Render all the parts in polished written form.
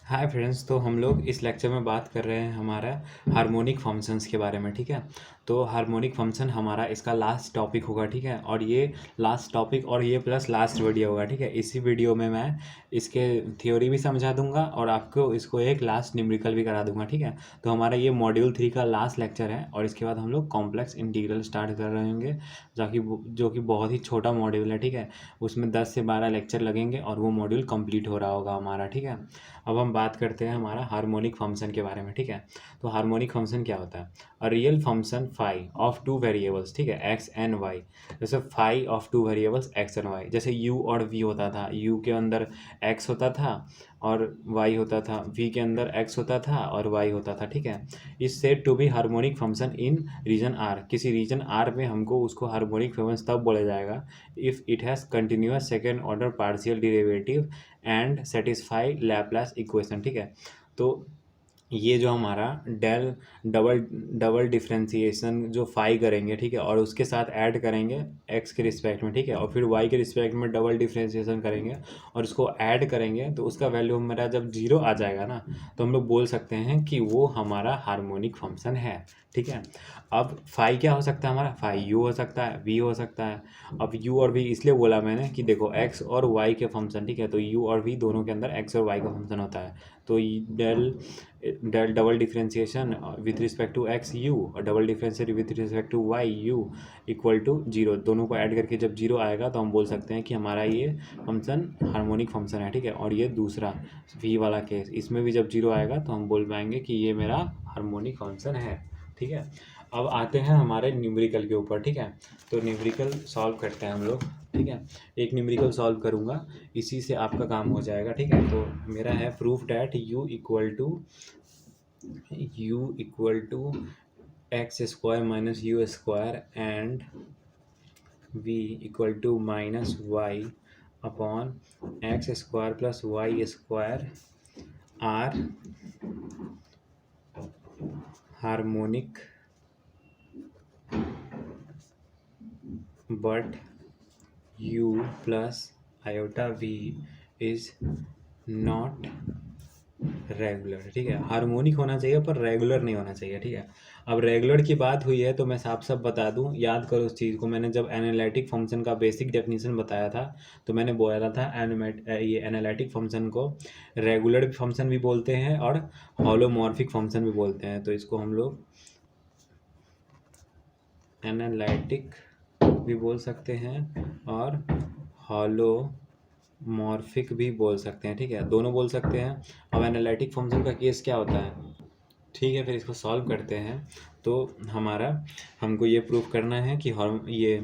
Hi friends, तो हम लोग इस लेक्चर में बात कर रहे हैं हमारा हार्मोनिक फंक्शंस के बारे में। ठीक है, तो हार्मोनिक फंक्शन हमारा इसका लास्ट टॉपिक होगा। ठीक है, और ये लास्ट टॉपिक और ये प्लस लास्ट वीडियो होगा। ठीक है, इसी वीडियो में मैं इसके थ्योरी भी समझा दूंगा और आपको इसको एक लास्ट न्यूमेरिकल भी करा दूंगा। ठीक है, तो हमारा ये मॉड्यूल 3 का लास्ट लेक्चर है और इसके बाद हम लोग कॉम्प्लेक्स इंटीग्रल स्टार्ट कर रहे होंगे, जो कि बहुत ही छोटा मॉड्यूल है। ठीक है, उसमें 10 से 12 लेक्चर लगेंगे और वो मॉड्यूल कंप्लीट हो रहा होगा हमारा। ठीक है, अब हम बात करते हैं हमारा हार्मोनिक फंक्शन के बारे में। ठीक है, तो हार्मोनिक फंक्शन क्या होता है? A real function phi of two variables, ठीक है, एक्स एंड वाई। जैसे phi of two variables x and y, जैसे यू और वी होता था। यू के अंदर एक्स होता था और वाई होता था, वी के अंदर एक्स होता था और वाई होता था। ठीक है, is said to be harmonic function in region R. किसी रीजन आर में हमको उसको हार्मोनिक फंक्शन तब बोला जाएगा if it has continuous second order partial derivative and satisfy Laplace equation. ठीक है, तो ये जो हमारा डेल डबल डबल डिफ्रेंसिएशन जो फाई करेंगे, ठीक है, और उसके साथ ऐड करेंगे एक्स के रिस्पेक्ट में, ठीक है, और फिर वाई के रिस्पेक्ट में डबल डिफ्रेंसिएशन करेंगे और उसको ऐड करेंगे, तो उसका वैल्यू हमारा जब जीरो आ जाएगा ना, तो हम लोग बोल सकते हैं कि वो हमारा हार्मोनिक फंक्शन है। ठीक है, अब फाई क्या हो सकता है हमारा? फाई यू हो सकता है, वी हो सकता है। अब यू और वी इसलिए बोला मैंने कि देखो एक्स और वाई के फंक्शन, ठीक है, तो यू और वी दोनों के अंदर एक्स और वाई का फंक्शन होता है। तो del del double differentiation with respect to x u और double differentiate with respect to y u equal to zero. दोनों को ऐड करके जब जीरो आएगा तो हम बोल सकते हैं कि हमारा ये फंक्शन हार्मोनिक फंक्शन है। ठीक है, और ये दूसरा वी वाला केस, इसमें भी जब जीरो आएगा तो हम बोल पाएंगे कि ये मेरा हार्मोनिक फंक्शन है। ठीक है, अब आते हैं हमारे न्यूमेरिकल के ऊपर। ठीक है, तो न्यूमेरिकल सॉल्व करते हैं हम लोग। ठीक है, एक न्यूमेरिकल सॉल्व करूँगा, इसी से आपका काम हो जाएगा। ठीक है, तो मेरा है proof that u equal to x square minus u square and v equal to minus y upon x square plus Y square are harmonic but u plus iota v is not regular. ठीक है, harmonic होना चाहिए पर regular नहीं होना चाहिए। ठीक है, अब रेगुलर की बात हुई है तो मैं साफ साफ बता दूं, याद करो उस चीज़ को। मैंने जब एनालिटिक फंक्शन का बेसिक डेफिनेशन बताया था तो मैंने बोला था ये एनालिटिक फंक्शन को रेगुलर फंक्शन भी बोलते हैं और हॉलोमॉर्फिक फंक्शन भी बोलते हैं। तो इसको हम लोग एनालिटिक भी बोल सकते हैं और हॉलोमॉर्फिक भी बोल सकते हैं। ठीक है, दोनों बोल सकते हैं। अब एनालिटिक फंक्शन का केस क्या होता है? ठीक है, फिर इसको सॉल्व करते हैं। तो हमको ये प्रूफ करना है कि ये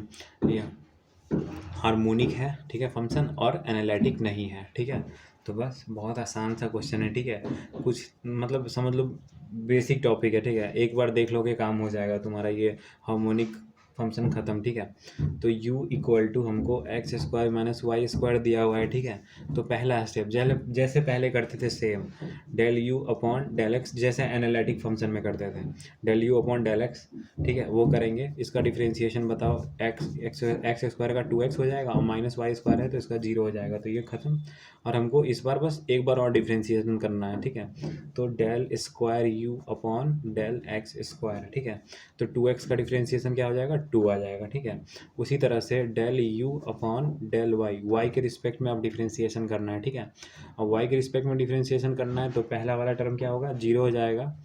हार्मोनिक है, ठीक है, फंक्शन, और एनालिटिक नहीं है। ठीक है, तो बस बहुत आसान सा क्वेश्चन है। ठीक है, कुछ मतलब समझ लो बेसिक टॉपिक है। ठीक है, एक बार देख लोगे काम हो जाएगा तुम्हारा ये हार्मोनिक फंक्शन ख़त्म। ठीक है, तो u इक्वल टू हमको x square minus y square दिया हुआ है। ठीक है, तो पहला स्टेप जैसे पहले करते थे same, del u upon del x, जैसे एनालिटिक फंक्शन में करते थे, del u upon del x. ठीक है, वो करेंगे। इसका डिफ्रेंसिएशन बताओ, एक्स स्क्वायर का 2x हो जाएगा और माइनस वाई स्क्वायर है तो इसका 0 हो जाएगा, तो ये खत्म। और हमको इस बार बस एक बार और डिफ्रेंसिएशन करना है। ठीक है, तो del square u upon del x square. ठीक है, तो 2x का डिफ्रेंसिएशन क्या हो जाएगा? 2 आ जाएगा। ठीक है, उसी तरह से del u upon del y के रिस्पेक्ट में आप डिफ्रेंसिएशन करना है। ठीक है, और वाई के रिस्पेक्ट में डिफ्रेंसिएशन करना है तो पहला वाला टर्म क्या होगा? 0 हो जाएगा,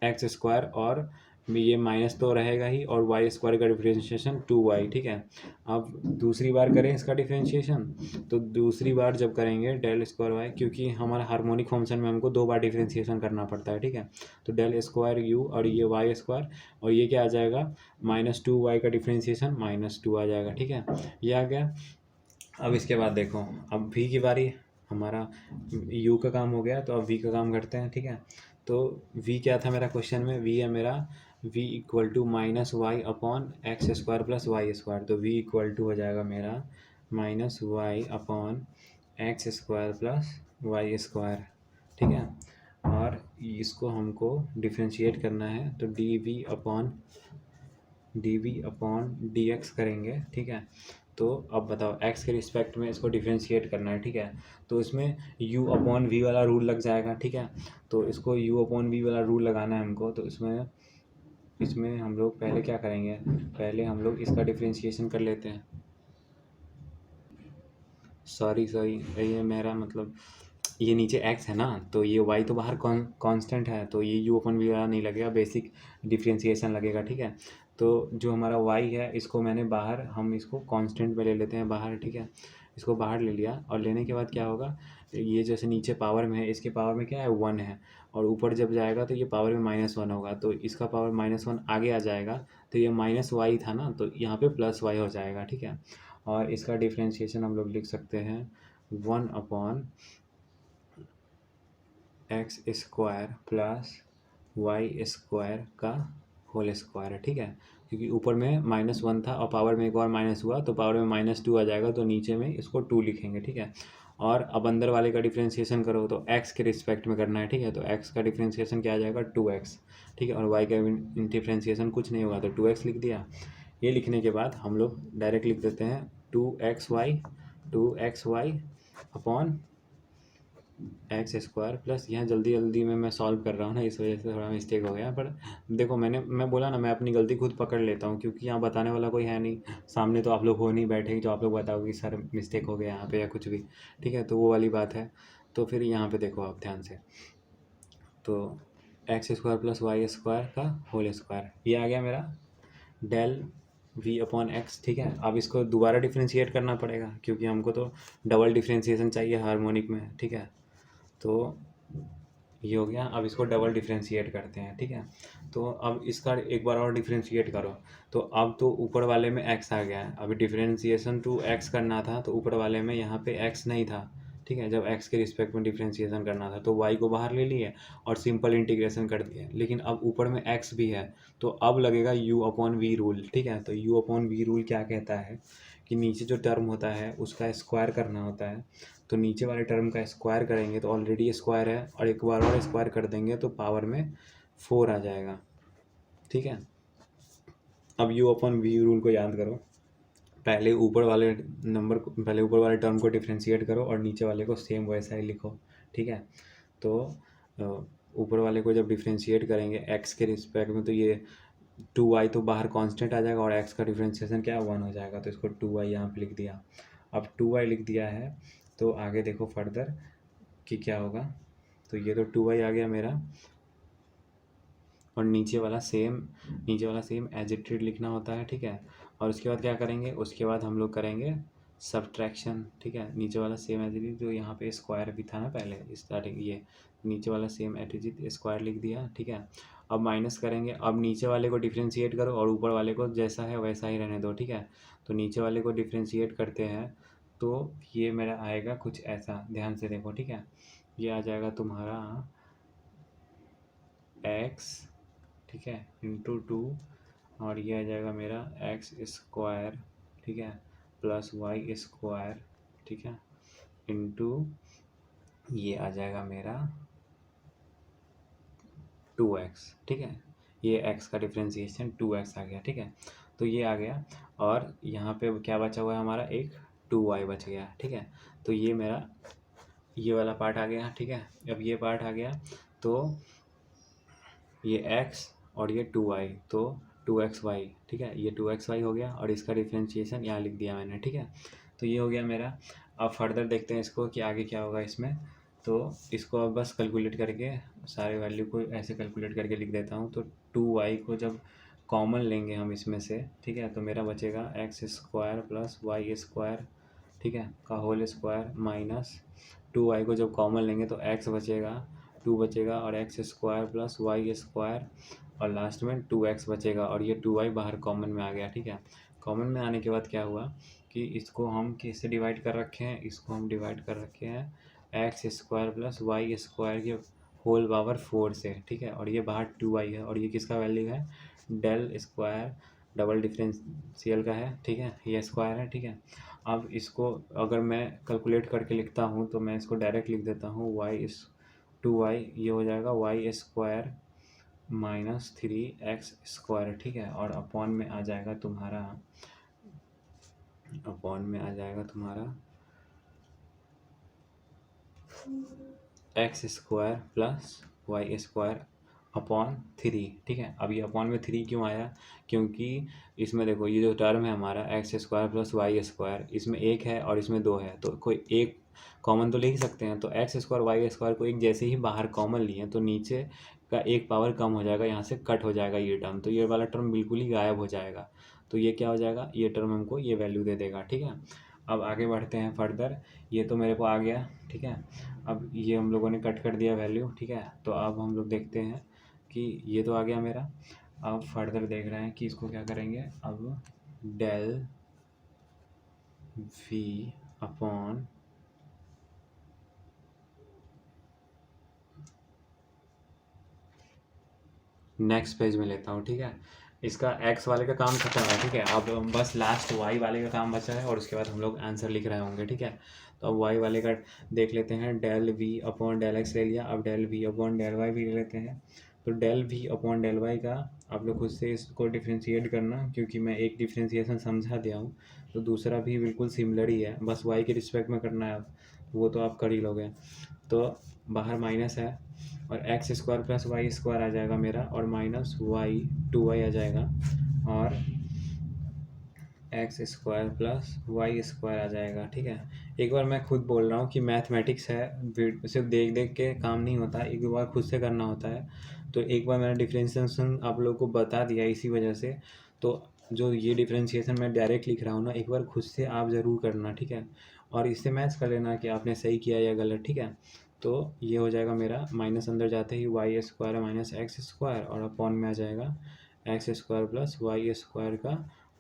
एक्स स्क्वायर, और ये माइनस तो रहेगा ही, और वाई स्क्वायर का डिफ्रेंशिएशन 2y। ठीक है, अब दूसरी बार करें इसका डिफ्रेंशिएशन, तो दूसरी बार जब करेंगे डेल स्क्वायर वाई, क्योंकि हमारा हार्मोनिक फंक्शन में हमको 2 बार डिफ्रेंशिएशन करना पड़ता है। ठीक है, तो डेल स्क्वायर यू और ये वाई स्क्वायर, और ये क्या आ जाएगा? -2y का डिफ्रेंशिएशन -2 आ जाएगा। ठीक है, ये आ गया। अब इसके बाद देखो, अब v की बारी। हमारा u का काम हो गया, तो अब v का काम करते हैं। ठीक है, तो v क्या था मेरा क्वेश्चन में? v है मेरा v equal to minus y upon x square plus Y square, तो v इक्वल टू हो जाएगा मेरा minus y upon x square plus Y square. ठीक है, और इसको हमको डिफ्रेंशिएट करना है, तो d v upon d x करेंगे। ठीक है, तो अब बताओ x के रिस्पेक्ट में इसको डिफ्रेंशिएट करना है, ठीक है। तो इसमें u अपॉन v वाला रूल लग जाएगा, ठीक है। तो इसको u अपॉन v वाला रूल लगाना है हमको। तो इसमें इसमें हम लोग पहले क्या करेंगे, पहले हम लोग इसका डिफ्रेंशिएशन कर लेते हैं। सॉरी ये मेरा मतलब ये नीचे x है ना, तो ये y तो बाहर कांस्टेंट है, तो ये u अपन भी वाला नहीं लगेगा, बेसिक डिफ्रेंशिएशन लगेगा, ठीक है। तो जो हमारा y है इसको मैंने बाहर, हम इसको कांस्टेंट में ले लेते हैं बाहर, ठीक है। इसको बाहर ले लिया और लेने के बाद क्या होगा, ये जैसे नीचे पावर में है, इसके पावर में क्या है 1 है, और ऊपर जब जाएगा तो ये पावर में -1 होगा, तो इसका पावर -1 आगे आ जाएगा, तो ये -y था ना, तो यहाँ पे +y हो जाएगा, ठीक है। और इसका डिफ्रेंशिएशन हम लोग लिख सकते हैं 1 upon x square plus Y square का होल स्क्वायर, ठीक है। क्योंकि ऊपर में -1 था और पावर में एक और माइनस हुआ, तो पावर में -2 आ जाएगा, तो नीचे में इसको 2 लिखेंगे, ठीक है। और अब अंदर वाले का डिफ्रेंशिएशन करो तो x के रिस्पेक्ट में करना है, ठीक है। तो x का डिफ्रेंशिएशन क्या आ जाएगा 2x, ठीक है। और y का डिफ्रेंशिएशन कुछ नहीं होगा, तो 2x लिख दिया। ये लिखने के बाद हम लोग डायरेक्ट लिख देते हैं 2xy upon x square plus, यहाँ जल्दी जल्दी में मैं सॉल्व कर रहा हूँ ना, इस वजह से थोड़ा मिस्टेक हो गया। पर देखो मैं बोला ना, मैं अपनी गलती खुद पकड़ लेता हूँ, क्योंकि यहाँ बताने वाला कोई है नहीं सामने, तो आप लोग हो नहीं बैठे जो आप लोग बताओगे कि सर मिस्टेक हो गया यहाँ पे या कुछ भी, ठीक है। तो वो वाली बात है। तो फिर यहाँ पे देखो आप ध्यान से, तो x square plus Y square का होल स्क्वायर, ये आ गया मेरा डेल v अपॉन एक्स, ठीक है। अब इसको दोबारा डिफ्रेंशिएट करना पड़ेगा, क्योंकि हमको तो डबल डिफ्रेंशिएशन चाहिए हार्मोनिक में, ठीक है। तो ये हो गया। अब इसको डबल डिफ्रेंशिएट करते हैं, ठीक है। तो अब इसका एक बार और डिफ्रेंशिएट करो, तो अब तो ऊपर वाले में x आ गया है। अभी डिफ्रेंशिएशन टू x करना था, तो ऊपर वाले में यहाँ पे x नहीं था, ठीक है। जब x के रिस्पेक्ट में डिफ्रेंशिएशन करना था तो y को बाहर ले लिए और सिंपल इंटीग्रेशन कर दिए, लेकिन अब ऊपर में x भी है, तो अब लगेगा u अपॉन v रूल, ठीक है। तो u अपॉन v रूल क्या कहता है कि नीचे जो टर्म होता है उसका स्क्वायर करना होता है। तो नीचे वाले टर्म का स्क्वायर करेंगे तो ऑलरेडी स्क्वायर है, और एक बार और स्क्वायर कर देंगे तो पावर में 4 आ जाएगा, ठीक है। अब u अपॉन v रूल को याद करो, पहले ऊपर वाले नंबर को, पहले ऊपर वाले टर्म को डिफ्रेंशिएट करो और नीचे वाले को सेम वैसा ही लिखो, ठीक है। तो ऊपर वाले को जब डिफ्रेंशिएट करेंगे x के रिस्पेक्ट में, तो ये 2y तो बाहर कांस्टेंट आ जाएगा, और x का डिफ्रेंशिएशन क्या 1 हो जाएगा, तो इसको 2y यहाँ पे लिख दिया। अब 2y लिख दिया है, तो आगे देखो फर्दर कि क्या होगा। तो ये तो 2y आ गया मेरा, और नीचे वाला सेम एज इट इज लिखना होता है, ठीक है। और उसके बाद क्या करेंगे, उसके बाद हम लोग करेंगे सब्ट्रैक्शन, ठीक है। नीचे वाला सेम एज इट इज, जो यहाँ पे स्क्वायर भी था ना पहले स्टार्टिंग, ये नीचे वाला same as it is square लिख दिया, ठीक है। अब माइनस करेंगे, अब नीचे वाले को डिफ्रेंशिएट करो और ऊपर वाले को जैसा है वैसा ही रहने दो, ठीक है। तो नीचे वाले को डिफ्रेंशिएट करते हैं, तो ये मेरा आएगा कुछ ऐसा, ध्यान से देखो, ठीक है। ये आ जाएगा तुम्हारा x, ठीक है, इंटू 2, और ये आ जाएगा मेरा एक्स स्क्वायर, ठीक है, प्लस वाई स्क्वायर, ठीक है, इंटू ये आ जाएगा मेरा 2x, ठीक है। ये x का डिफ्रेंशिएशन 2x आ गया, ठीक है। तो ये आ गया, और यहाँ पे क्या बचा हुआ है हमारा, एक 2y बच गया, ठीक है। तो ये मेरा ये वाला पार्ट आ गया, ठीक है। अब ये पार्ट आ गया, तो ये x और ये 2y, तो 2xy, ठीक है। ये 2xy हो गया, और इसका डिफ्रेंशिएशन यहाँ लिख दिया मैंने, ठीक है। तो ये हो गया मेरा। अब फर्दर देखते हैं इसको कि आगे क्या होगा इसमें। तो इसको अब बस कैलकुलेट करके सारे वैल्यू को ऐसे कैलकुलेट करके लिख देता हूँ। तो 2y को जब कॉमन लेंगे हम इसमें से, ठीक है, तो मेरा बचेगा x square plus Y square, ठीक है, का होल स्क्वायर, माइनस 2y को जब कॉमन लेंगे तो x बचेगा, 2 बचेगा, और x square plus Y square, और लास्ट में 2x बचेगा, और ये 2y बाहर कॉमन में आ गया, ठीक है। कॉमन में आने के बाद क्या हुआ कि इसको हम किससे डिवाइड कर रखे हैं, इसको हम डिवाइड कर रखे हैं x square plus Y square के होल पावर 4 से, ठीक है। और ये बाहर 2y है, और ये किसका वैल्यू है, डेल स्क्वायर डबल डिफरेंशियल का है, ठीक है, ये स्क्वायर है, ठीक है। अब इसको अगर मैं कैलकुलेट करके लिखता हूँ तो मैं इसको डायरेक्ट लिख देता हूँ y, ये हो जाएगा वाई स्क्वायर -3x स्क्वायर, ठीक है। और अपॉन में आ जाएगा तुम्हारा अपॉन में आ जाएगा तुम्हारा x square plus Y square upon 3, ठीक है। अब ये अपॉन में 3 क्यों आया, क्योंकि इसमें देखो ये जो टर्म है हमारा x square plus Y square, इसमें एक है और इसमें दो है, तो कोई एक कॉमन तो ले ही सकते हैं। तो एक्स स्क्वायर वाई स्क्वायर को एक जैसे ही बाहर कॉमन लिए तो नीचे का एक पावर कम हो जाएगा, यहाँ से कट हो जाएगा ये टर्म, तो ये वाला टर्म बिल्कुल ही गायब हो जाएगा। तो ये क्या हो जाएगा, ये टर्म हमको ये वैल्यू दे देगा, ठीक है। अब आगे बढ़ते हैं फर्दर, ये तो मेरे को आ गया, ठीक है। अब ये हम लोगों ने कट कर दिया वैल्यू, ठीक है। तो अब हम लोग देखते हैं कि ये तो आ गया मेरा। अब फर्दर देख रहे हैं कि इसको क्या करेंगे। अब del v upon next page में लेता हूँ, ठीक है। इसका एक्स वाले का काम खत्म है, ठीक है। अब बस लास्ट वाई वाले का काम बचा है और उसके बाद हम लोग आंसर लिख रहे होंगे, ठीक है। तो अब वाई वाले का देख लेते हैं। Del v upon del x ले लिया, अब del v upon del y भी ले लेते हैं। तो del v upon del y का आप लोग खुद से इसको डिफ्रेंशिएट करना, क्योंकि मैं एक डिफ्रेंशिएशन समझा दिया हूँ, तो दूसरा भी बिल्कुल सिमिलर ही है, बस वाई के रिस्पेक्ट में करना है। अब वो तो आप कर ही लोगे। तो बाहर माइनस है और x square plus Y square आ जाएगा मेरा, और माइनस वाई 2y आ जाएगा, और x square plus Y square आ जाएगा, ठीक है। एक बार मैं खुद बोल रहा हूँ कि मैथमेटिक्स है, सिर्फ देख देख के काम नहीं होता, एक बार खुद से करना होता है। तो एक बार मैंने डिफ्रेंशिएशन आप लोग को बता दिया इसी वजह से, तो जो ये डिफ्रेंशिएशन मैं डायरेक्ट लिख रहा हूँ ना, एक बार खुद से आप ज़रूर करना, ठीक है। और इससे मैच कर लेना कि आपने सही किया या गलत, ठीक है। तो ये हो जाएगा मेरा, माइनस अंदर जाते ही y square minus x square, और अपॉन में आ जाएगा x square plus Y square का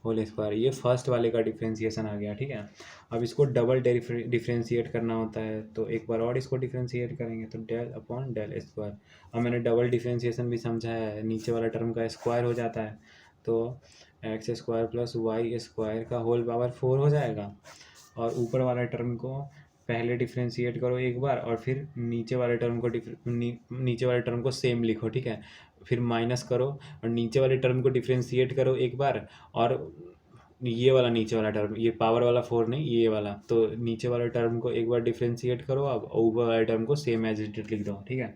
होल स्क्वायर। ये फर्स्ट वाले का डिफ्रेंशिएशन आ गया, ठीक है। अब इसको डबल डिफ्रेंशिएट करना होता है, तो एक बार और इसको डिफ्रेंशिएट करेंगे, तो डेल अपॉन डेल स्क्वायर। अब मैंने डबल डिफ्रेंशिएशन भी समझाया है, नीचे वाला टर्म का स्क्वायर हो जाता है, तो x square plus Y square का होल पावर 4 हो जाएगा। और ऊपर वाला टर्म को पहले डिफ्रेंशिएट करो एक बार, और फिर नीचे वाले टर्म को नीचे वाले टर्म को सेम लिखो, ठीक है। फिर माइनस करो और नीचे वाले टर्म को डिफ्रेंशिएट करो एक बार, और ये वाला नीचे वाला टर्म, ये पावर वाला 4 नहीं, ये वाला, तो नीचे वाले टर्म को एक बार डिफ्रेंशिएट करो अब, और ऊपर वाले टर्म को सेम एज इट इज लिख दो, ठीक है।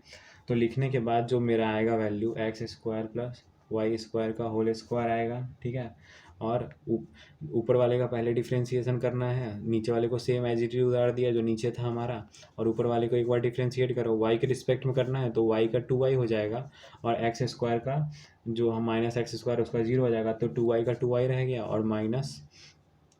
तो लिखने के बाद जो मेरा आएगा value X square plus Y square का होल स्क्वायर आएगा, ठीक है। और ऊपर वाले का पहले डिफ्रेंशिएशन करना है, नीचे वाले को सेम एज इट इज उतार दिया जो नीचे था हमारा, और ऊपर वाले को एक बार डिफ्रेंशिएट करो, वाई के रिस्पेक्ट में करना है, तो वाई का 2y हो जाएगा, और एक्स स्क्वायर का जो हम माइनस एक्स स्क्वायर उसका 0 हो जाएगा, तो 2y का 2y रह गया, और माइनस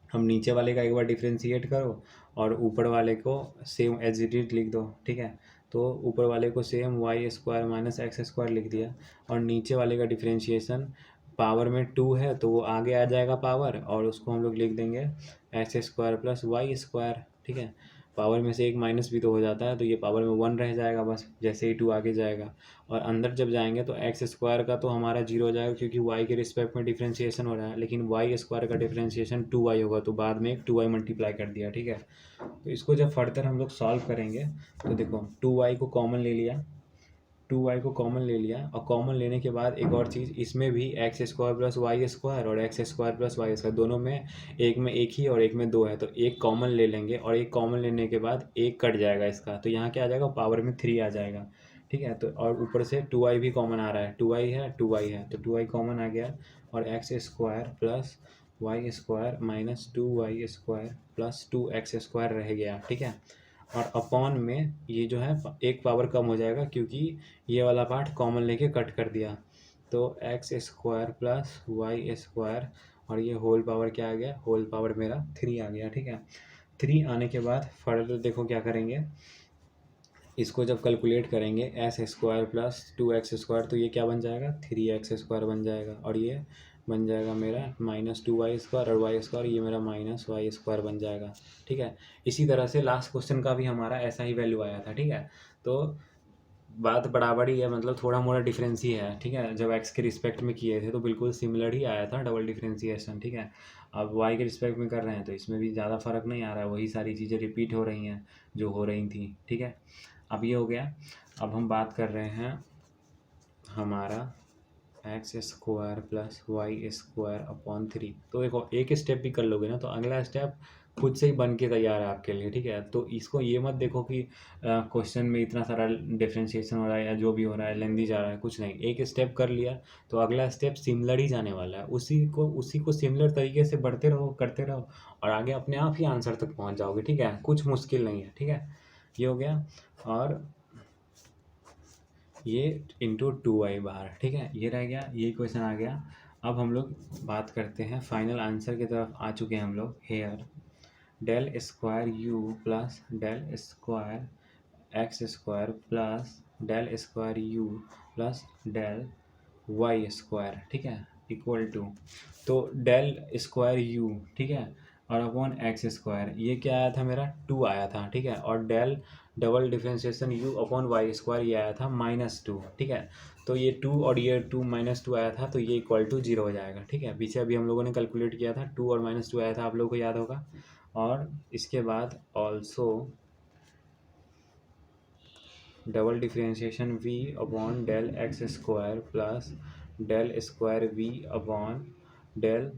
हम नीचे वाले का एक बार डिफ्रेंशिएट करो और ऊपर वाले को सेम एज इट इज लिख दो, ठीक है। तो ऊपर वाले को same y square minus x square लिख दिया, और नीचे वाले का डिफ्रेंशिएशन पावर में 2 है तो वो आगे आ जाएगा पावर, और उसको हम लोग लिख देंगे x square plus Y square, ठीक है। पावर में से एक माइनस भी तो हो जाता है, तो ये पावर में 1 रह जाएगा बस, जैसे ही 2 आगे जाएगा। और अंदर जब जाएंगे तो एक्स स्क्वायर का तो हमारा 0 हो जाएगा, क्योंकि वाई के रिस्पेक्ट में डिफ्रेंशिएशन हो रहा है, लेकिन वाई स्क्वायर का डिफ्रेंशिएशन 2y होगा, तो बाद में एक 2y मल्टीप्लाई कर दिया, ठीक है। तो इसको जब फर्दर हम लोग सॉल्व करेंगे, तो देखो 2y को कॉमन ले लिया, 2y को कॉमन ले लिया, और कॉमन लेने के बाद एक और चीज़, इसमें भी x square plus Y square और x square plus Y square, दोनों में एक ही और एक में 2 है, तो एक कॉमन ले लेंगे, और एक कॉमन लेने के बाद एक कट जाएगा इसका, तो यहाँ क्या आ जाएगा, पावर में 3 आ जाएगा, ठीक है। तो और ऊपर से 2y भी कॉमन आ रहा है, 2y है, तो 2y कॉमन आ गया, और x square plus Y square minus 2y square plus 2x square रह गया, ठीक है। और अपॉन में ये जो है एक पावर कम हो जाएगा, क्योंकि ये वाला पार्ट कॉमन लेके कट कर दिया, तो x square plus Y square, और ये होल पावर क्या आ गया, होल पावर मेरा 3 आ गया, ठीक है। 3 आने के बाद फर्दर देखो क्या करेंगे, इसको जब कैलकुलेट करेंगे S square plus 2x square, तो ये क्या बन जाएगा, 3x स्क्वायर बन जाएगा, और ये बन जाएगा मेरा माइनस 2y स्क्वायर, और वाई स्क्वायर ये मेरा माइनस वाई स्क्वायर बन जाएगा, ठीक है। इसी तरह से लास्ट क्वेश्चन का भी हमारा ऐसा ही वैल्यू आया था, ठीक है। तो बात बराबर ही है, मतलब थोड़ा मोड़ा डिफरेंस ही है, ठीक है। जब एक्स के रिस्पेक्ट में किए थे तो बिल्कुल सिमिलर ही आया था डबल डिफरेंशिएशन, ठीक है। अब वाई के रिस्पेक्ट में कर रहे हैं तो इसमें भी ज़्यादा फर्क नहीं आ रहा है, वही सारी चीज़ें रिपीट हो रही हैं जो हो रही थी, ठीक है। अब ये हो गया। अब हम बात कर रहे हैं हमारा x square plus Y square upon 3। तो देखो एक स्टेप भी कर लोगे ना तो अगला स्टेप खुद से ही बन के तैयार है आपके लिए, ठीक है। तो इसको ये मत देखो कि क्वेश्चन में इतना सारा डिफ्रेंशिएशन हो रहा है या जो भी हो रहा है लेंदी जा रहा है, कुछ नहीं। एक स्टेप कर लिया तो अगला स्टेप सिमिलर ही जाने वाला है, उसी को सिमिलर तरीके से बढ़ते रहो, करते रहो, और आगे अपने आप ही आंसर तक पहुंच जाओगे, ठीक है। कुछ मुश्किल नहीं है, ठीक है। ये हो गया, और ये इंटू 2y बाहर, ठीक है। ये रह गया, ये क्वेश्चन आ गया। अब हम लोग बात करते हैं फाइनल आंसर की तरफ आ चुके हैं हम लोग। Here del square u plus del square x square plus del square u plus del y square, ठीक है, इक्वल टू, तो डेल स्क्वायर यू, ठीक है, और अपॉन एक्स स्क्वायर, ये क्या आया था मेरा 2 आया था, ठीक है, और del double differentiation u upon y square ये आया था -2, ठीक है। तो ये 2 और ये 2 -2 आया था, तो ये इक्वल टू 0 हो जाएगा, ठीक है। पीछे अभी हम लोगों ने कैलकुलेट किया था, 2 और -2 आया था, आप लोगों को याद होगा। और इसके बाद also double differentiation v upon del x square plus del square v upon del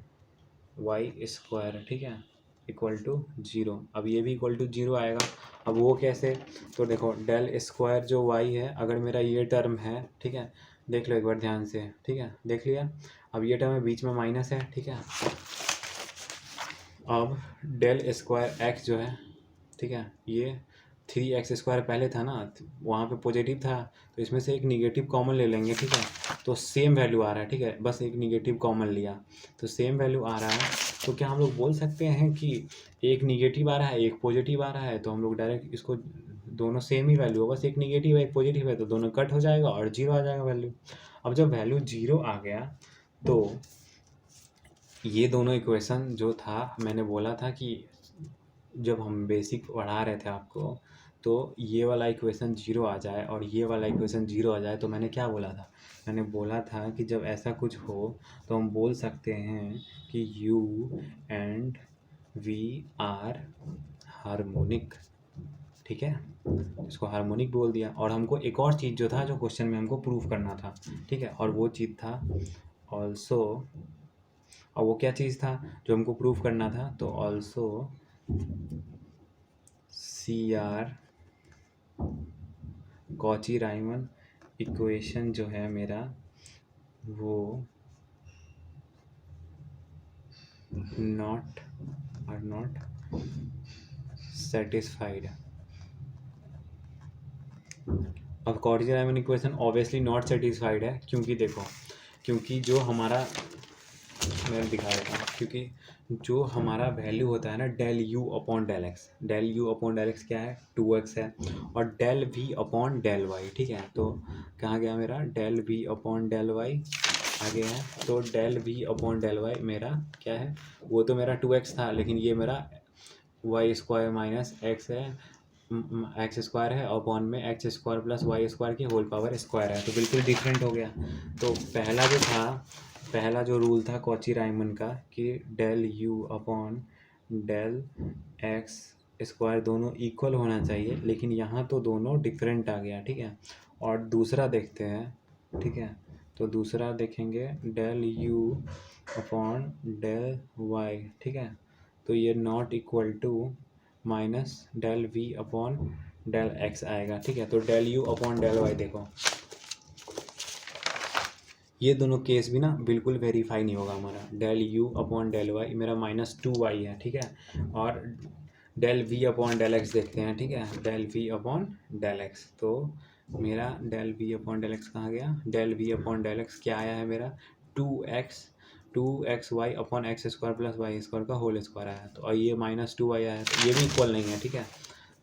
y square, ठीक है, इक्वल टू 0। अब ये भी इक्वल टू 0 आएगा। अब वो कैसे, तो देखो डेल स्क्वायर जो y है, अगर मेरा ये टर्म है, ठीक है, देख लो एक बार ध्यान से, ठीक है, देख लिया। अब ये टर्म है, बीच में माइनस है, ठीक है। अब डेल स्क्वायर एक्स जो है, ठीक है, ये 3x स्क्वायर पहले था ना, वहाँ पे पॉजिटिव था, तो इसमें से एक निगेटिव कॉमन ले लेंगे, ठीक है। तो सेम वैल्यू आ रहा है, ठीक है, बस एक निगेटिव कॉमन लिया तो सेम वैल्यू आ रहा है। तो क्या हम लोग बोल सकते हैं कि एक निगेटिव आ रहा है एक पॉजिटिव आ रहा है, तो हम लोग डायरेक्ट इसको, दोनों सेम ही वैल्यू है, बस एक निगेटिव है एक पॉजिटिव है, तो दोनों कट हो जाएगा और 0 आ जाएगा वैल्यू। अब जब वैल्यू 0 आ गया तो ये दोनों इक्वेशन जो था, मैंने बोला था कि जब हम बेसिक पढ़ा रहे थे आपको, तो ये वाला इक्वेशन 0 आ जाए और ये वाला इक्वेशन 0 आ जाए, तो मैंने क्या बोला था, मैंने बोला था कि जब ऐसा कुछ हो तो हम बोल सकते हैं कि u and v are harmonic, ठीक है। इसको हार्मोनिक बोल दिया, और हमको एक और चीज़ जो था, जो क्वेश्चन में हमको प्रूफ करना था, ठीक है, और वो चीज़ था ऑल्सो, और वो क्या चीज़ था जो हमको प्रूफ करना था, तो also CR Cauchy Riemann equation जो है मेरा, वो नॉट सेटिस्फाइड। अब Cauchy Riemann equation obviously not satisfied है, क्योंकि देखो, क्योंकि जो हमारा, मैं दिखा देता हूँ, क्योंकि जो हमारा वैल्यू होता है ना del u upon del x, del u upon del x क्या है 2x है, और del v upon del y, ठीक है। तो कहाँ गया मेरा del v upon del y आ गया है, तो del v upon del y मेरा क्या है, वो तो मेरा 2x था, लेकिन ये मेरा वाई स्क्वायर माइनस एक्स है, एक्स स्क्वायर है, अपॉन में x square plus Y square की होल पावर स्क्वायर है, तो बिल्कुल डिफरेंट हो गया। तो पहला जो था, पहला जो रूल था कॉची राइमन का कि del u upon del x square दोनों इक्वल होना चाहिए, लेकिन यहाँ तो दोनों डिफरेंट आ गया, ठीक है। और दूसरा देखते हैं, ठीक है, तो दूसरा देखेंगे del u upon del y, ठीक है, तो ये not equal to minus del v upon del x आएगा, ठीक है। तो del u upon del y देखो, ये दोनों केस भी ना बिल्कुल वेरीफाई नहीं होगा हमारा। Del u upon del y मेरा -2y है, ठीक है, और del v upon del x देखते हैं, ठीक है, del v upon del x, तो मेरा del v upon del x कहाँ गया, del v upon del x क्या आया है मेरा 2x y upon x square plus Y square का होल स्क्वायर आया है, तो और ये -2y आया है, तो ये भी इक्वल नहीं है, ठीक है,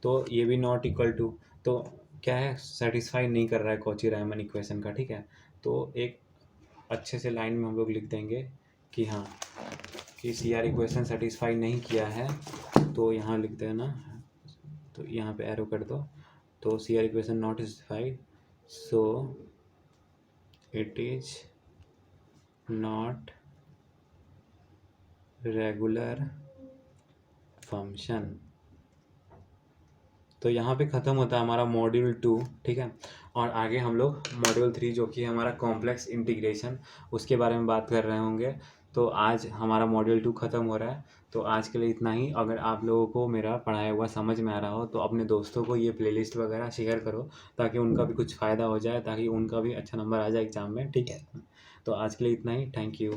तो ये भी नॉट इक्वल टू, तो क्या है, सेटिस्फाई नहीं कर रहा है कॉची रायमन इक्वेशन का, ठीक है। तो एक अच्छे से लाइन में हम लोग लिख देंगे कि हाँ, कि सी आर इक्वेशन सेटिस्फाई नहीं किया है, तो यहाँ लिख देना, तो यहाँ पे एरो कर दो, तो C R equation not satisfied, so it is not regular function, तो यहाँ पे ख़त्म होता है हमारा मॉड्यूल 2, ठीक है। और आगे हम लोग मॉड्यूल 3 जो कि हमारा कॉम्प्लेक्स इंटीग्रेशन, उसके बारे में बात कर रहे होंगे। तो आज हमारा मॉड्यूल 2 ख़त्म हो रहा है। तो आज के लिए इतना ही। अगर आप लोगों को मेरा पढ़ाया हुआ समझ में आ रहा हो तो अपने दोस्तों को ये प्लेलिस्ट वगैरह शेयर करो, ताकि उनका भी कुछ फ़ायदा हो जाए, ताकि उनका भी अच्छा नंबर आ जाए एग्ज़ाम में, ठीक है। तो आज के लिए इतना ही। Thank you.